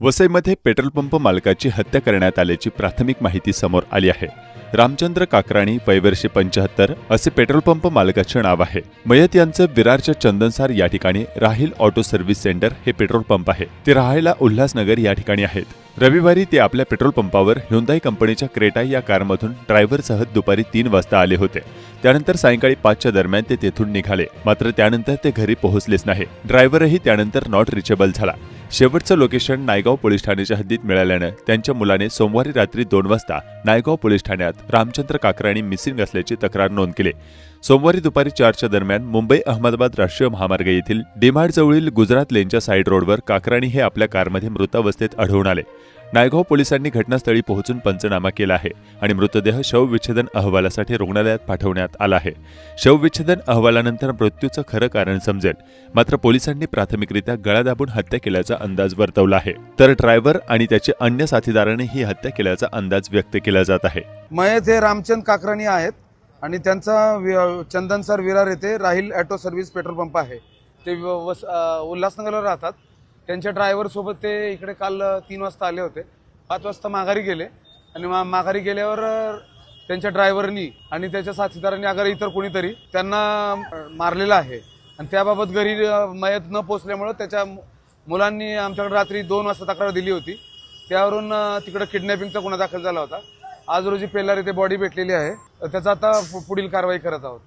वसईमध्ये petrol pump मालकाची हत्या करण्यात आल्याची प्राथमिक माहिती समोर आली आहे। रामचंद्र काकराणी वय वर्षे 75 असे पेट्रोल पंप मालकाचे नाव आहे। मयत यांचं विरारच्या चंदनसार या ठिकाणी राहिल ऑटो सर्व्हिस सेंटर हे पेट्रोल पंप आहे। ते राहायला उल्हासनगर या ठिकाणी आहेत। रविवारी ते आपल्या पेट्रोल पंपावर ह्युंदाई कंपनीच्या क्रेटा या कारमधून ड्रायव्हरसह दुपारी 3 वाजता आले होते। त्यानंतर सायंकाळी 5च्या दरम्यान ते तेथून निघाले, मात्र त्यानंतर ते घरी पोहोचलेच नाही। ड्रायव्हरही त्यानंतर नॉट रिचेबल झाला। शेवटचं लोकेशन नायगाव पोलीस ठाण्याच्या हद्दीत मिळाल्याने त्यांच्या मुलाने सोमवारी रात्री 2 वाजता नायगाव पोलीस ठाण्यात रामचंद्र काकराणी मिसिंग असल्याची तक्रार नोंद केली। सोमवारी दुपारी 4च्या दरम्यान मुंबई अहमदाबाद राष्ट्रीय महामार्ग येथील डीमार्ट जवळील गुजरात लेनच्या साईड रोडवर काकराणी हे आपल्या कारमध्ये मृतावस्थेत आढळून आले। नायगाव पोलिसांनी घटनास्थळी पोहोचून पंचनामा केला आहे आणि मृतदेह शवविच्छेदन अहवालासाठी रुग्णालयात पाठवण्यात आला आहे। शवविच्छेदन अहवालानंतर मृत्यूचं खरं कारण समजेल, मात्र पोलिसांनी प्राथमिकरित्या गळा दाबून हत्या केल्याचा अंदाज वर्तवला आहे, तर ड्रायव्हर आणि त्याचे अन्य साथीदारांनी ही हत्या केल्याचा अंदाज व्यक्त केला जात आहे। मयत हे रामचंद्र काकराणी आहेत आणि त्यांचा चंदनसर विरार येथे राहिल ऑटो सर्व्हिस पेट्रोल पंप आहे। ते उल्हासनगरला राहतात। त्यांच्या ड्रायव्हर सोबत ते इकडे काल 3 वाजता आले होते। 5 वाजता माघारी गेले आणि माघारी गेल्यावर त्यांच्या ड्रायव्हरनी आणि त्याच्या साथीदारांनी अगर इतर कोणीतरी त्यांना मारलेला आहे आणि त्याबाबत घरी मयत न पोहोचल्यामुळे त्याच्या मुलांनी आमच्याकडे रात्री 2 वाजता तक्रार दिली होती। त्यावरून तिकडे किडनॅपिंगचा गुन्हा दाखल झाला होता। आज रोजी पेल्लार येथे बॉडी भेटलेली आहे। त्याचा आता पुढील कारवाई करत आहोत।